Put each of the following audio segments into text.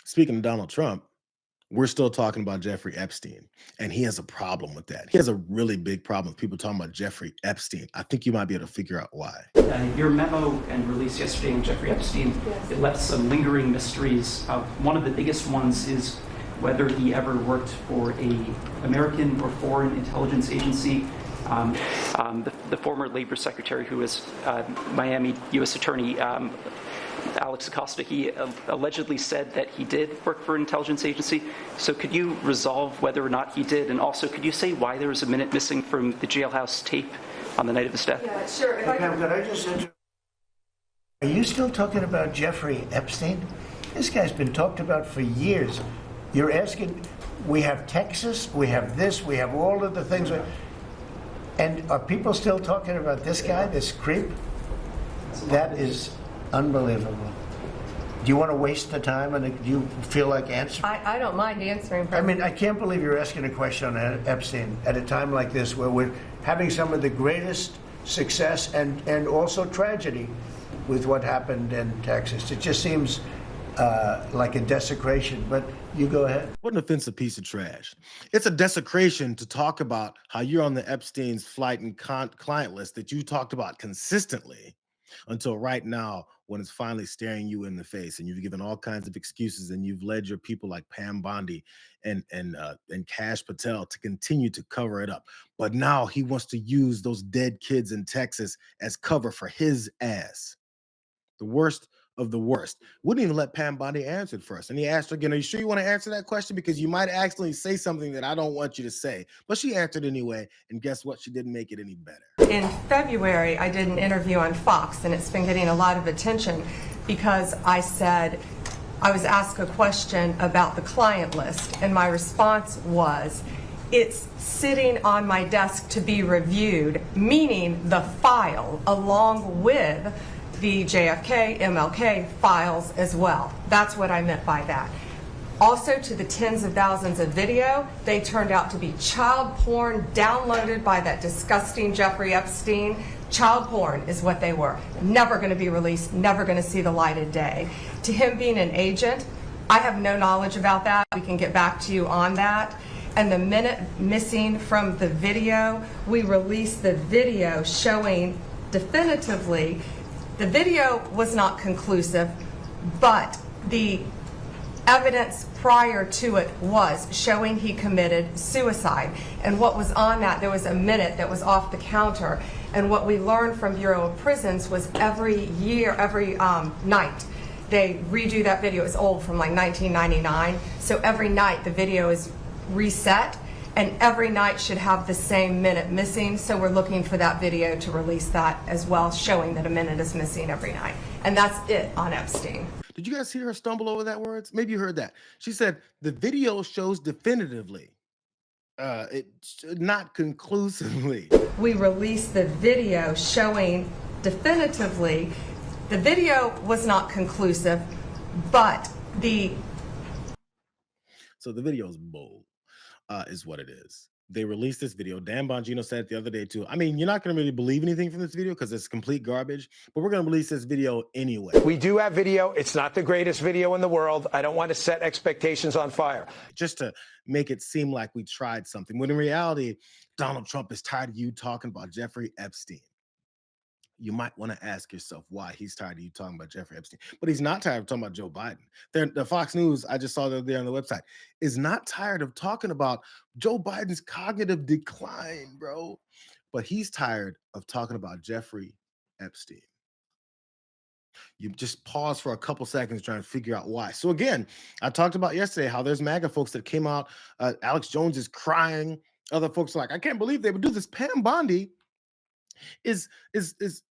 Speaking of Donald Trump, we're still talking about Jeffrey Epstein, and he has a problem with that. He has a really big problem with people talking about Jeffrey Epstein. I think you might be able to figure out why. Your memo and release yesterday on Jeffrey Epstein, it left some lingering mysteries. One of the biggest ones is whether he ever worked for a American or foreign intelligence agency. The former labor secretary, who was Miami U.S. Attorney Alex Acosta, he allegedly said that he did work for an intelligence agency. So could you resolve whether or not he did? And also, could you say why there was a minute missing from the jailhouse tape on the night of his death? Yeah, sure. Could I just are you still talking about Jeffrey Epstein? This guy's been talked about for years. You're asking, we have Texas, we have this, we have all of the things. And are people still talking about this guy, this creep? That is unbelievable. Do you want to waste the time, and do you feel like answering? I don't mind answering. I mean, I can't believe you're asking a question on Epstein at a time like this, where we're having some of the greatest success and also tragedy with what happened in Texas. It just seems like a desecration, but you go ahead. What an offensive piece of trash. It's a desecration to talk about how you're on the Epstein's flight and client list that you talked about consistently until right now, when it's finally staring you in the face, and you've given all kinds of excuses, and you've led your people like Pam Bondi and Kash Patel to continue to cover it up. But now he wants to use those dead kids in Texas as cover for his ass. The worst of the worst. Wouldn't even let Pam Bondi answer it first. And he asked her again, are you sure you want to answer that question? Because you might accidentally say something that I don't want you to say. But she answered anyway, and guess what? She didn't make it any better. In February, I did an interview on Fox, and it's been getting a lot of attention because I said, I was asked a question about the client list, and my response was, it's sitting on my desk to be reviewed, meaning the file along with the JFK, MLK files as well. That's what I meant by that. Also, to the tens of thousands of video, they turned out to be child porn downloaded by that disgusting Jeffrey Epstein. Child porn is what they were. Never going to be released, never going to see the light of day. To him being an agent, I have no knowledge about that. We can get back to you on that. And the minute missing from the video, we released the video showing definitively. The video was not conclusive, but the evidence prior to it was showing he committed suicide. And what was on that, there was a minute that was off the counter. And what we learned from Bureau of Prisons was every year, every night, they redo that video. It's old, from like 1999. So every night the video is reset, and every night should have the same minute missing. So we're looking for that video to release that as well, showing that a minute is missing every night. And that's it on Epstein. Did you guys hear her stumble over that words? Maybe you heard that. She said, the video shows definitively, not conclusively. We released the video showing definitively. The video was not conclusive, but So the video is bold. Is what it is. They released this video. Dan Bongino said it the other day too. I mean, you're not going to really believe anything from this video because it's complete garbage, but we're going to release this video anyway. We do have video. It's not the greatest video in the world. I don't want to set expectations on fire. Just to make it seem like we tried something, when in reality, Donald Trump is tired of you talking about Jeffrey Epstein. You might want to ask yourself why he's tired of you talking about Jeffrey Epstein. But he's not tired of talking about Joe Biden. The Fox News, I just saw that there on the website, is not tired of talking about Joe Biden's cognitive decline, bro. But he's tired of talking about Jeffrey Epstein. You just pause for a couple seconds trying to figure out why. So again, I talked about yesterday how there's MAGA folks that came out. Alex Jones is crying. Other folks are like, I can't believe they would do this. Pam Bondi is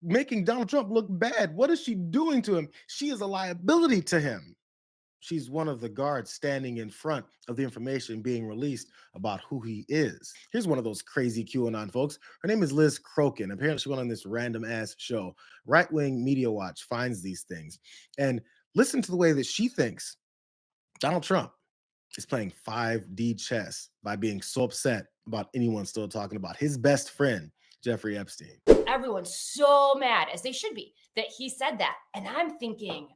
making Donald Trump look bad. What is she doing to him? She is a liability to him. She's one of the guards standing in front of the information being released about who he is. Here's one of those crazy QAnon folks. Her name is Liz Crokin. Apparently she went on this random ass show. Right-wing Media Watch finds these things. And listen to the way that she thinks Donald Trump is playing 5D chess by being so upset about anyone still talking about his best friend, Jeffrey Epstein. Everyone's so mad, as they should be, that he said that. And I'm thinking,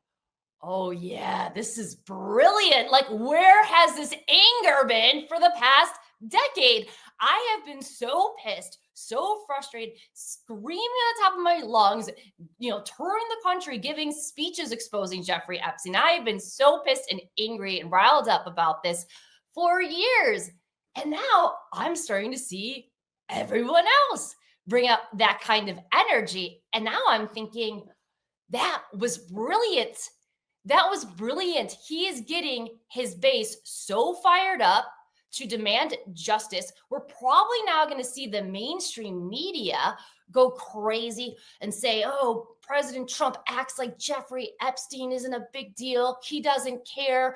Oh, yeah, this is brilliant. Like, where has this anger been for the past decade? I have been so pissed, so frustrated, screaming at the top of my lungs, touring the country, giving speeches exposing Jeffrey Epstein. I have been so pissed and angry and riled up about this for years. And now I'm starting to see everyone else bring up that kind of energy. And now I'm thinking, that was brilliant. That was brilliant. He is getting his base so fired up to demand justice. We're probably now going to see the mainstream media go crazy and say, oh, President Trump acts like Jeffrey Epstein isn't a big deal. He doesn't care.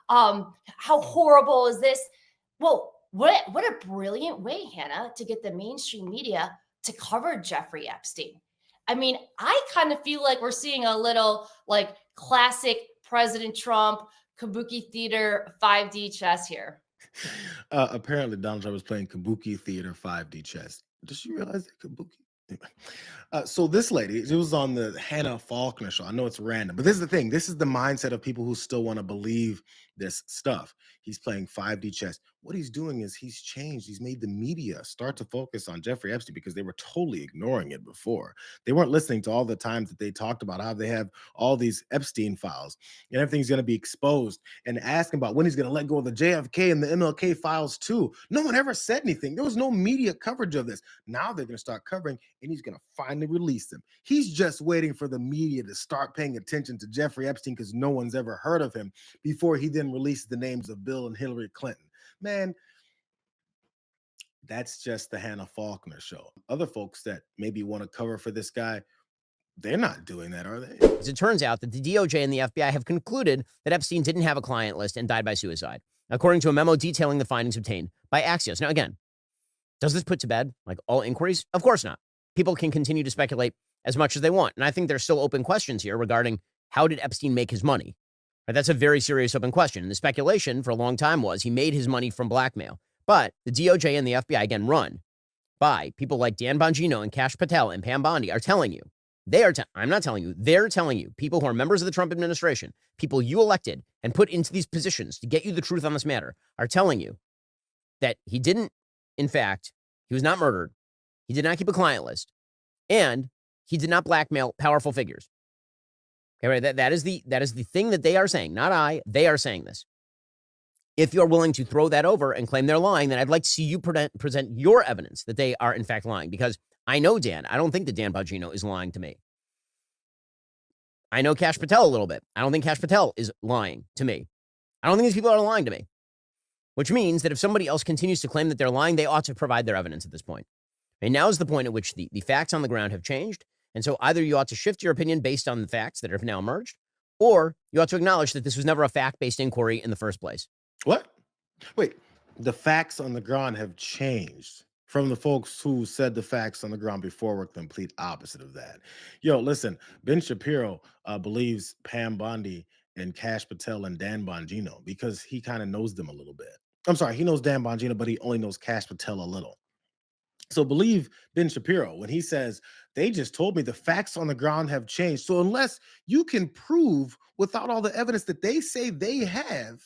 How horrible is this? Well, what a brilliant way, Hannah, to get the mainstream media to cover Jeffrey Epstein. I mean, I kind of feel like we're seeing a little like classic President Trump kabuki theater 5D chess here. Apparently, Donald Trump was playing kabuki theater 5D chess. Does she realize that kabuki? Anyway. So this lady, it was on the Hannah Faulkner show. I know it's random, but this is the thing. This is the mindset of people who still want to believe this stuff. He's playing 5D chess. What he's doing is he's changed. He's made the media start to focus on Jeffrey Epstein because they were totally ignoring it before. They weren't listening to all the times that they talked about how they have all these Epstein files and everything's going to be exposed, and asking about when he's going to let go of the JFK and the MLK files too. No one ever said anything. There was no media coverage of this. Now they're going to start covering, and he's going to finally release them. He's just waiting for the media to start paying attention to Jeffrey Epstein because no one's ever heard of him before he then releases the names of Bill and Hillary Clinton. Man, that's just the Hannah Faulkner show. Other folks that maybe want to cover for this guy, they're not doing that, are they? As it turns out that the DOJ and the FBI have concluded that Epstein didn't have a client list and died by suicide, according to a memo detailing the findings obtained by Axios. Now, again, does this put to bed like all inquiries? Of course not. People can continue to speculate as much as they want. And I think there's still open questions here regarding how did Epstein make his money? Right, that's a very serious open question. And the speculation for a long time was he made his money from blackmail. But the DOJ and the FBI, again, run by people like Dan Bongino and Kash Patel and Pam Bondi, are telling you, I'm not telling you, they're telling you, people who are members of the Trump administration, people you elected and put into these positions to get you the truth on this matter, are telling you that he didn't, in fact, he was not murdered. He did not keep a client list, and he did not blackmail powerful figures. Okay, right? That is the thing that they are saying, not I. They are saying this. If you're willing to throw that over and claim they're lying, then I'd like to see you present your evidence that they are in fact lying. Because I know Dan. I don't think that Dan Bongino is lying to me. I know Kash Patel a little bit. I don't think Kash Patel is lying to me. I don't think these people are lying to me. Which means that if somebody else continues to claim that they're lying, they ought to provide their evidence at this point. And now is the point at which the facts on the ground have changed. And so either you ought to shift your opinion based on the facts that have now emerged, or you ought to acknowledge that this was never a fact-based inquiry in the first place. What? Wait, the facts on the ground have changed from the folks who said the facts on the ground before were complete opposite of that. Yo, listen, Ben Shapiro believes Pam Bondi and Kash Patel and Dan Bongino because he kind of knows them a little bit. I'm sorry, he knows Dan Bongino, but he only knows Kash Patel a little. So believe Ben Shapiro when he says, they just told me the facts on the ground have changed. So unless you can prove without all the evidence that they say they have,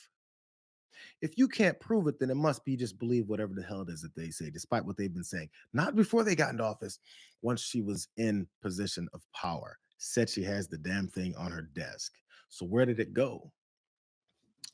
if you can't prove it, then it must be just believe whatever the hell it is that they say, despite what they've been saying. Not before they got into office, once she was in position of power, said she has the damn thing on her desk. So where did it go?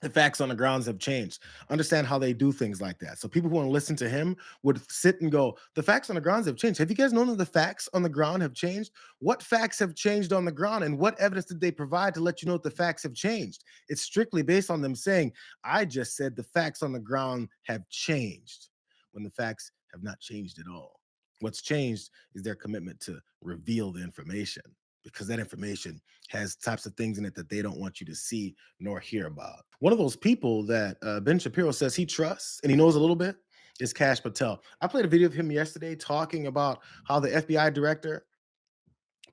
The facts on the grounds have changed. Understand how they do things like that. So people who want to listen to him would sit and go, the facts on the grounds have changed. Have you guys known that the facts on the ground have changed? What facts have changed on the ground, and what evidence did they provide to let you know that the facts have changed? It's strictly based on them saying, I just said the facts on the ground have changed, when the facts have not changed at all. What's changed is their commitment to reveal the information, because that information has types of things in it that they don't want you to see nor hear about. One of those people that Ben Shapiro says he trusts and he knows a little bit is Kash Patel. I played a video of him yesterday talking about how the FBI director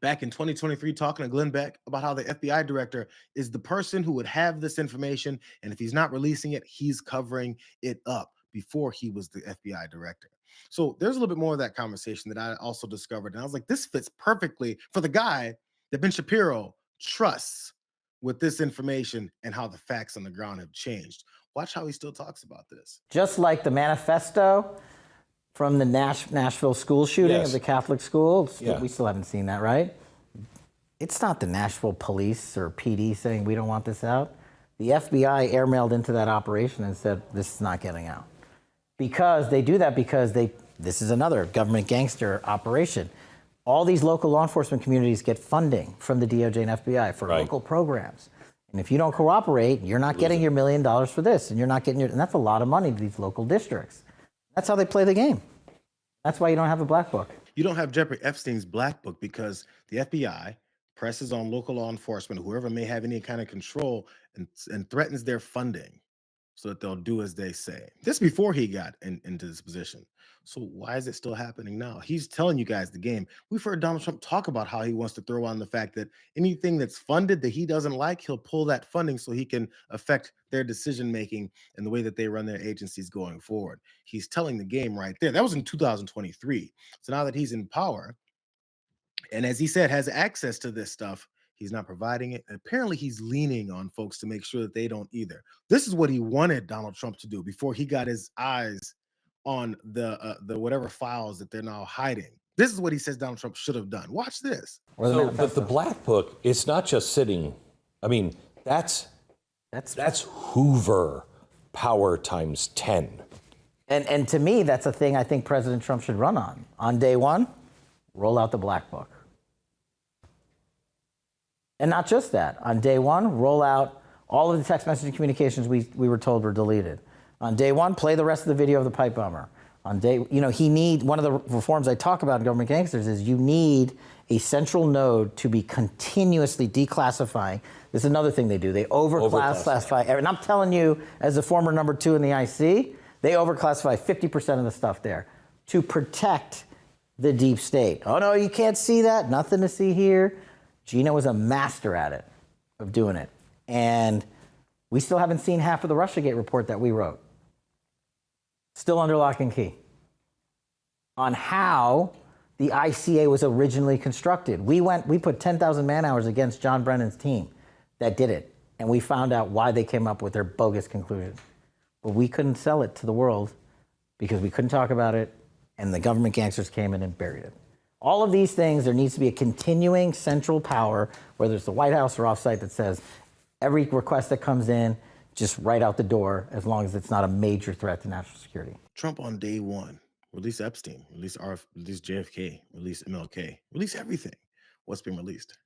back in 2023, talking to Glenn Beck about how the FBI director is the person who would have this information, and if he's not releasing it, he's covering it up before he was the FBI director. So there's a little bit more of that conversation that I also discovered. And I was like, this fits perfectly for the guy that Ben Shapiro trusts with this information and how the facts on the ground have changed. Watch how he still talks about this. Just like the manifesto from the Nashville school shooting of the Catholic school, we still haven't seen that, right? It's not the Nashville police or PD saying we don't want this out. The FBI airmailed into that operation and said this is not getting out. Because they do that because this is another government gangster operation. All these local law enforcement communities get funding from the DOJ and FBI for local programs. And if you don't cooperate, you're not getting your $1 million for this, and you're not getting and that's a lot of money to these local districts. That's how they play the game. That's why you don't have a black book. You don't have Jeffrey Epstein's black book because the FBI presses on local law enforcement, whoever may have any kind of control, and threatens their funding so that they'll do as they say. This before he got into this position. So why is it still happening now? He's telling you guys the game. We've heard Donald Trump talk about how he wants to throw on the fact that anything that's funded that he doesn't like, he'll pull that funding so he can affect their decision-making and the way that they run their agencies going forward. He's telling the game right there. That was in 2023. So now that he's in power, and as he said, has access to this stuff, he's not providing it. And apparently he's leaning on folks to make sure that they don't either. This is what he wanted Donald Trump to do before he got his eyes on the whatever files that they're now hiding. This is what he says Donald Trump should have done. Watch this. So, but the black book, it's not just sitting. I mean, that's Hoover power times 10. And to me, that's a thing I think President Trump should run on. On day one, roll out the black book. And not just that. On day one, roll out all of the text messaging communications we were told were deleted. On day one, play the rest of the video of the pipe bomber. On day, one of the reforms I talk about in government gangsters is you need a central node to be continuously declassifying. This is another thing they do. They overclassify. And I'm telling you, as a former number 2 in the IC, they overclassify 50% of the stuff there to protect the deep state. Oh no, you can't see that. Nothing to see here. Gina was a master at it, of doing it. And we still haven't seen half of the Russiagate report that we wrote. Still under lock and key. On how the ICA was originally constructed. We put 10,000 man hours against John Brennan's team that did it. And we found out why they came up with their bogus conclusion. But we couldn't sell it to the world because we couldn't talk about it. And the government gangsters came in and buried it. All of these things, there needs to be a continuing central power, whether it's the White House or offsite, that says every request that comes in, just right out the door, as long as it's not a major threat to national security. Trump on day one, release Epstein, release JFK, release MLK, release everything. What's been released?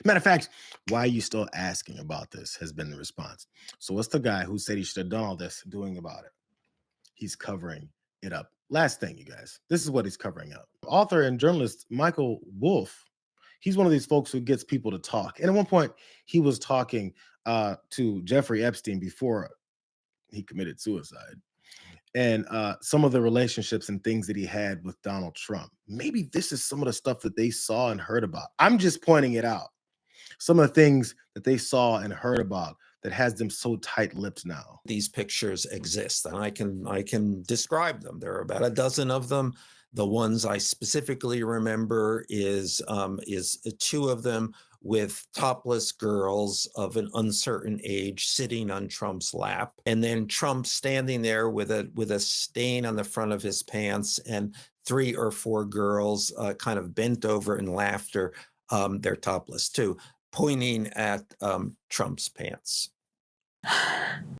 Matter of fact, why are you still asking about this has been the response. So what's the guy who said he should have done all this doing about it? He's covering it up. Last thing, you guys, this is what he's covering up. Author and journalist Michael Wolff, he's one of these folks who gets people to talk. And at one point, he was talking to Jeffrey Epstein before he committed suicide, and some of the relationships and things that he had with Donald Trump. Maybe this is some of the stuff that they saw and heard about. I'm just pointing it out. Some of the things that they saw and heard about that has them so tight-lipped now. These pictures exist, and I can describe them. There are about a dozen of them. The ones I specifically remember is 2 of them with topless girls of an uncertain age sitting on Trump's lap, and then Trump standing there with a stain on the front of his pants, and 3 or 4 girls kind of bent over in laughter. They're topless too, pointing at Trump's pants.